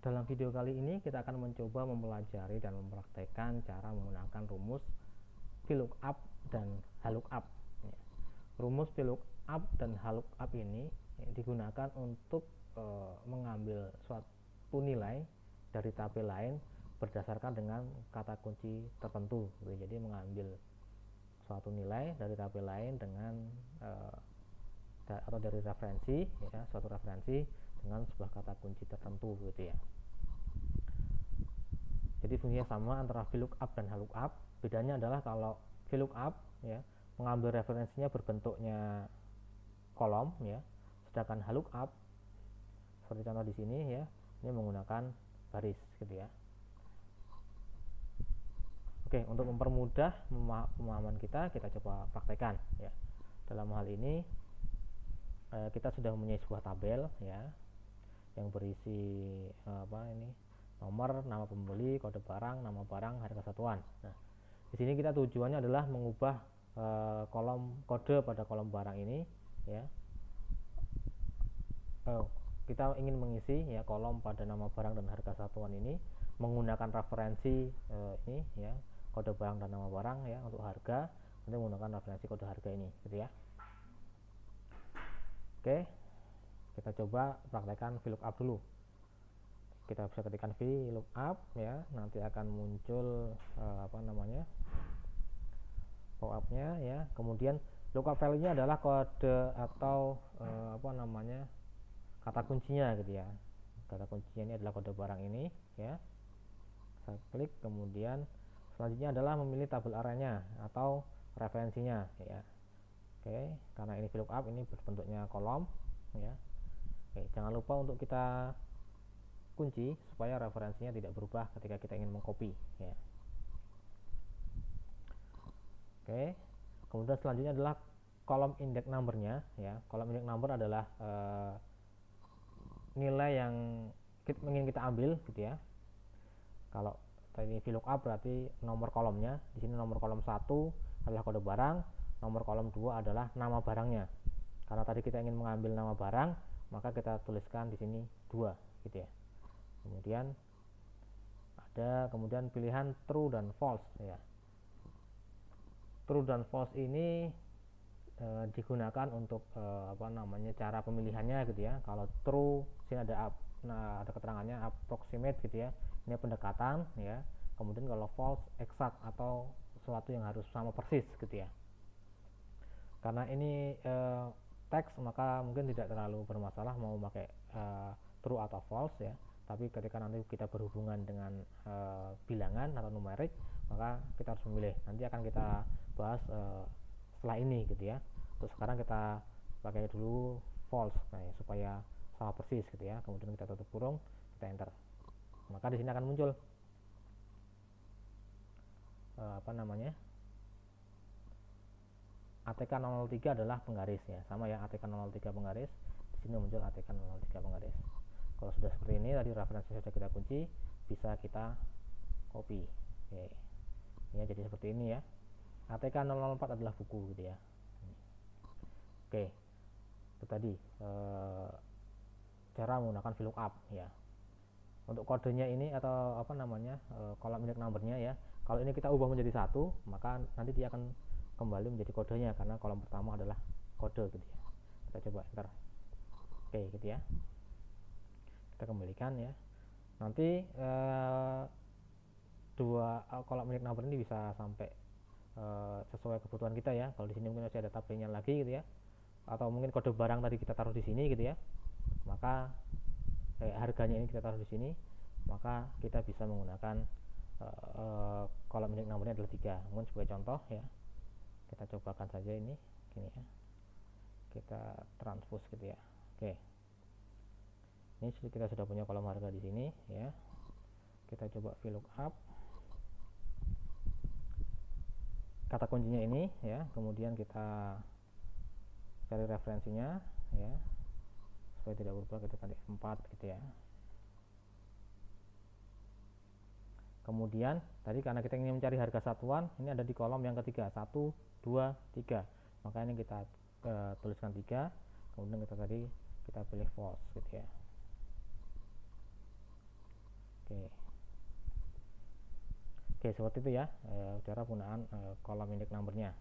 Dalam video kali ini kita akan mencoba mempelajari dan mempraktekkan cara menggunakan rumus VLOOKUP dan HLOOKUP. Rumus VLOOKUP dan HLOOKUP ini digunakan untuk mengambil suatu nilai dari tabel lain berdasarkan dengan kata kunci tertentu. Jadi mengambil suatu nilai dari tabel lain dengan atau dari referensi, suatu referensi dengan sebuah kata kunci tertentu, gitu ya. Jadi fungsinya sama antara VLOOKUP dan HLOOKUP. Bedanya adalah kalau VLOOKUP mengambil referensinya berbentuknya kolom, sedangkan HLOOKUP seperti contoh di sini ini menggunakan baris, gitu ya. Oke, untuk mempermudah pemahaman kita coba praktekkan ya. Dalam hal ini kita sudah mempunyai sebuah tabel yang berisi nomor, nama pembeli, kode barang, nama barang, harga satuan. Nah, di sini kita tujuannya adalah mengubah kolom kode pada kolom barang ini kita ingin mengisi kolom pada nama barang dan harga satuan ini menggunakan referensi ini kode barang dan nama barang untuk harga, nanti menggunakan referensi kode harga ini, gitu ya. Oke, kita coba praktekkan VLOOKUP dulu. Kita bisa ketikkan VLOOKUP nanti akan muncul pop-up-nya Kemudian lookup value-nya adalah kode atau kata kuncinya, gitu ya. Kata kuncinya ini adalah kode barang ini Saya klik, kemudian selanjutnya adalah memilih tabel arraynya atau referensinya Oke, karena ini VLOOKUP, ini berbentuknya kolom Oke, jangan lupa untuk kita kunci supaya referensinya tidak berubah ketika kita ingin mengcopy Oke, kemudian selanjutnya adalah kolom index number-nya Kolom index number adalah nilai yang ingin kita ambil, gitu ya. Kalau tadi VLOOKUP berarti nomor kolomnya, di sini nomor kolom 1 adalah kode barang, nomor kolom 2 adalah nama barangnya. Karena tadi kita ingin mengambil nama barang, maka kita tuliskan di sini 2, gitu ya. Kemudian pilihan true dan false True dan false ini digunakan untuk cara pemilihannya, gitu ya. Kalau true, sini ada keterangannya approximate, gitu ya. Ini pendekatan Kemudian kalau false, exact atau sesuatu yang harus sama persis, gitu ya. Karena ini teks, maka mungkin tidak terlalu bermasalah mau pakai true atau false Tapi ketika nanti kita berhubungan dengan bilangan atau numerik, maka kita harus memilih. Nanti akan kita bahas setelah ini, gitu ya. Terus sekarang kita pakai dulu false supaya sama persis, gitu ya. Kemudian kita tutup kurung, kita enter. Maka di sini akan muncul ATK 003 adalah penggaris sama ATK 003 penggaris. Di sini muncul ATK 003 penggaris. Kalau sudah seperti ini, tadi referensi sudah kita kunci, bisa kita copy. Oke. Jadi seperti ini ya. ATK 004 adalah buku, gitu ya. Oke. Itu tadi cara menggunakan VLOOKUP Untuk kodenya ini atau kolom index number-nya Kalau ini kita ubah menjadi 1, maka nanti dia akan kembali menjadi kodenya karena kolom pertama adalah kode, gitu ya. Kita coba enter. Oke, gitu ya. Kita kembalikan Nanti dua kolom index number ini bisa sampai sesuai kebutuhan kita ya. Kalau di sini mungkin masih ada tabelnya lagi, gitu ya. Atau mungkin kode barang tadi kita taruh di sini, gitu ya. Maka harganya ini kita taruh di sini, maka kita bisa menggunakan kolom index numbernya adalah 3. Mungkin sebagai contoh kita cobakan saja ini gini ya. Kita transpose, gitu ya. Oke. Ini kita sudah punya kolom harga di sini Kita coba VLOOKUP. Kata kuncinya ini kemudian kita cari referensinya supaya tidak berubah, kita kali 4, gitu ya. Kemudian tadi karena kita ingin mencari harga satuan, ini ada di kolom yang ketiga, 1, 2, 3. Maka ini kita tuliskan 3. Kemudian kita pilih false, gitu ya. Oke. Oke, seperti itu ya cara penggunaan kolom index numbernya.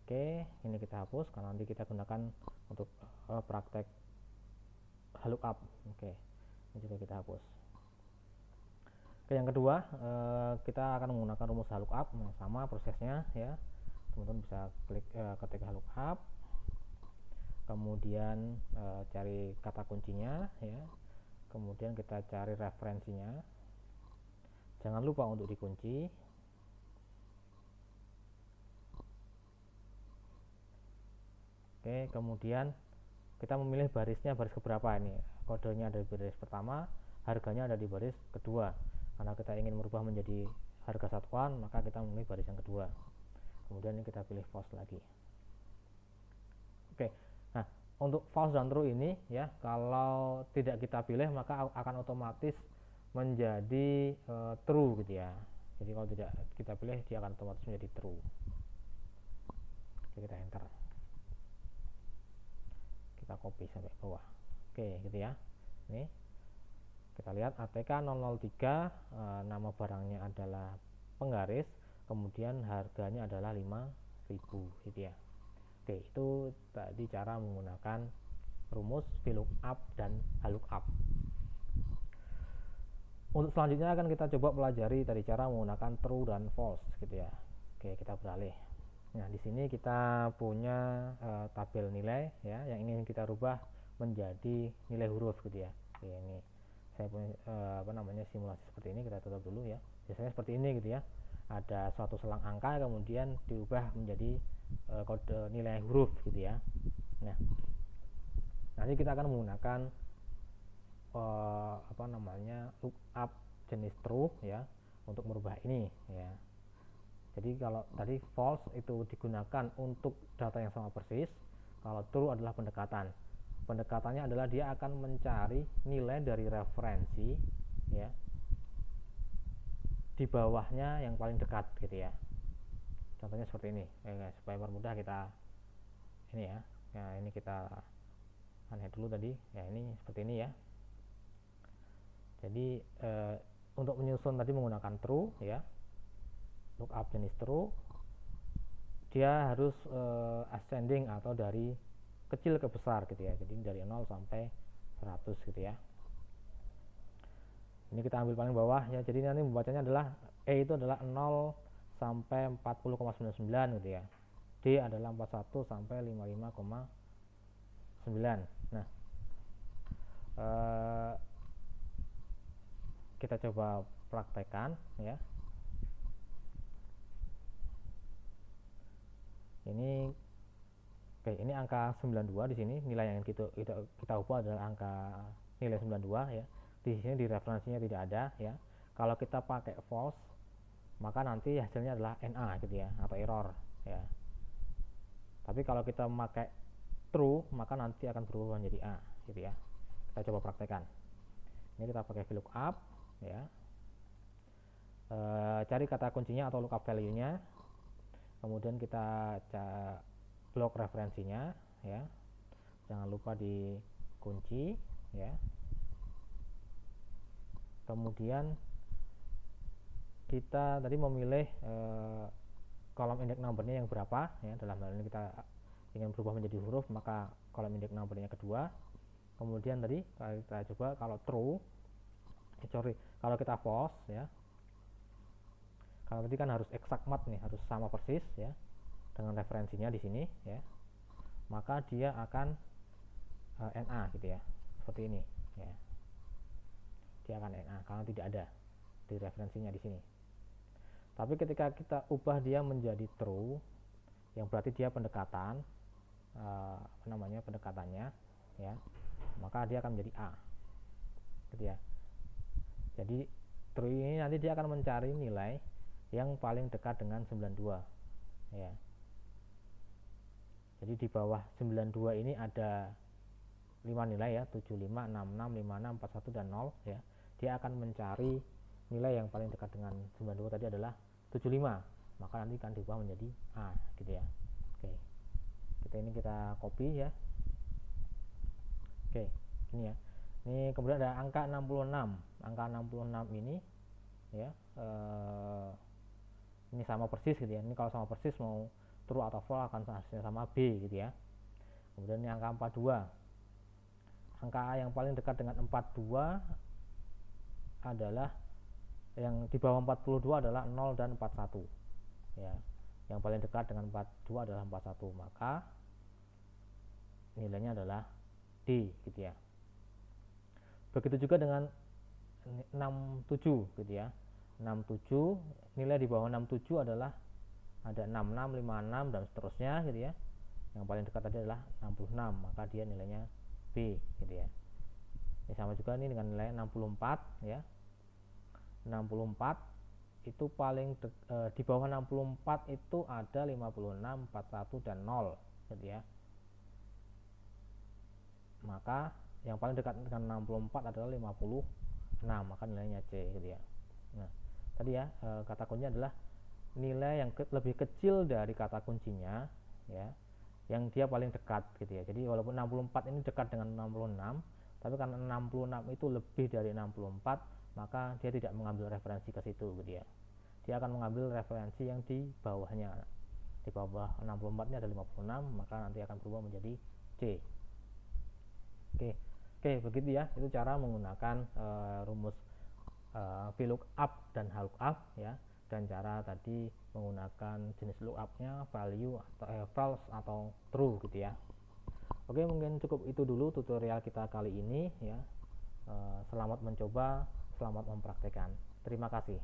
Oke, ini kita hapus karena nanti kita gunakan untuk praktek lookup. Oke, ini juga kita hapus. Oke, yang kedua kita akan menggunakan rumus lookup yang sama prosesnya ya. Teman-teman bisa klik ketik lookup, kemudian cari kata kuncinya ya, kemudian kita cari referensinya, jangan lupa untuk dikunci. Oke, kemudian kita memilih barisnya, baris keberapa ini, kodenya ada di baris pertama, harganya ada di baris kedua. Karena kita ingin merubah menjadi harga satuan, maka kita memilih baris yang kedua. Kemudian ini kita pilih false lagi. Oke, nah untuk false dan true ini ya, kalau tidak kita pilih maka akan otomatis menjadi true gitu ya. Jadi kalau tidak kita pilih dia akan otomatis menjadi true. Oke, kita enter, kita copy sampai bawah. Oke, gitu ya. Ini kita lihat ATK 003, nama barangnya adalah penggaris, kemudian harganya adalah 5.000 gitu ya. Oke, itu tadi cara menggunakan rumus VLOOKUP dan LOOKUP. Untuk selanjutnya akan kita coba pelajari tadi cara menggunakan true dan false gitu ya. Oke, kita beralih. Nah, di sini kita punya tabel nilai ya yang ingin kita rubah menjadi nilai huruf gitu ya. Oke, ini saya punya simulasi seperti ini, kita tutup dulu ya. Biasanya seperti ini gitu ya. Ada suatu selang angka kemudian diubah menjadi kode nilai huruf gitu ya. Nah, nanti kita akan menggunakan lookup jenis true ya untuk merubah ini ya. Jadi kalau tadi false itu digunakan untuk data yang sama persis, kalau true adalah pendekatan. Pendekatannya adalah dia akan mencari nilai dari referensi ya di bawahnya yang paling dekat gitu ya. Contohnya seperti ini supaya permudah kita ini ya. Nah, ini kita lihat dulu tadi ya, ini seperti ini ya. Jadi untuk menyusun tadi menggunakan true ya, lookup jenis true, dia harus ascending atau dari kecil ke besar gitu ya. Jadi dari 0 sampai 100 gitu ya. Ini kita ambil paling bawah ya. Jadi nanti membacanya adalah E itu adalah 0 sampai 40,99 gitu ya. D adalah 41 sampai 55,9. Nah, kita coba praktekkan ya. Ini ini angka 92 di sini, nilai yang kita ubah adalah angka nilai 92 ya. Di sini di referensinya tidak ada ya. Kalau kita pakai false maka nanti hasilnya adalah NA gitu ya, atau error ya. Tapi kalau kita pakai true maka nanti akan berubah menjadi A gitu ya. Kita coba praktekkan. Ini kita pakai VLOOKUP ya. Cari kata kuncinya atau lookup value-nya, kemudian kita blok referensinya ya, jangan lupa dikunci ya. Kemudian kita tadi memilih kolom index numbernya yang berapa ya. Dalam hal ini kita ingin berubah menjadi huruf, maka kolom index numbernya kedua. Kemudian tadi kita coba kalau true, kalau kita false ya, kalau tadi kan harus exact match nih, harus sama persis ya dengan referensinya di sini ya, maka dia akan NA gitu ya, seperti ini ya. Dia akan NA karena tidak ada di referensinya di sini. Tapi ketika kita ubah dia menjadi true, yang berarti dia pendekatan pendekatannya ya, maka dia akan menjadi A gitu ya. Jadi true ini nanti dia akan mencari nilai yang paling dekat dengan 92 ya. Jadi di bawah 92 ini ada 5 nilai ya, 75, 66, 56, 41 dan 0 ya. Dia akan mencari nilai yang paling dekat dengan 92 tadi adalah 75, maka nanti akan diubah menjadi A gitu ya. Oke, kita copy ya. Oke, ini ya. Ini kemudian ada angka 66. Angka 66 ini ya, ini sama persis gitu ya. Ini kalau sama persis mau true atau false akan hasilnya sama B gitu ya. Kemudian ini angka 42. Angka yang paling dekat dengan 42 adalah yang di bawah 42 adalah 0 dan 41 ya. Yang paling dekat dengan 42 adalah 41, maka nilainya adalah D gitu ya. Begitu juga dengan 67 gitu ya. 67, nilai di bawah 67 adalah ada 66, 56 dan seterusnya gitu ya. Yang paling dekat tadi adalah 66, maka dia nilainya B gitu ya. Ini sama juga nih dengan nilai 64 ya. 64 itu paling di bawah 64 itu ada 56, 41 dan 0 gitu ya. Maka yang paling dekat dengan 64 adalah 56, maka nilainya C gitu ya. Nah, tadi ya kata kuncinya adalah nilai yang lebih kecil dari kata kuncinya ya, yang dia paling dekat gitu ya. Jadi walaupun 64 ini dekat dengan 66, tapi karena 66 itu lebih dari 64, maka dia tidak mengambil referensi ke situ gitu ya. Dia akan mengambil referensi yang di bawahnya. Di bawah 64 ini ada 56, maka nanti akan berubah menjadi C. Oke, begitu ya. Itu cara menggunakan rumus VLOOKUP dan HLOOKUP ya, dan cara tadi menggunakan jenis lookupnya value atau false atau true gitu ya. Oke, mungkin cukup itu dulu tutorial kita kali ini ya. Selamat mencoba, selamat mempraktekkan. Terima kasih.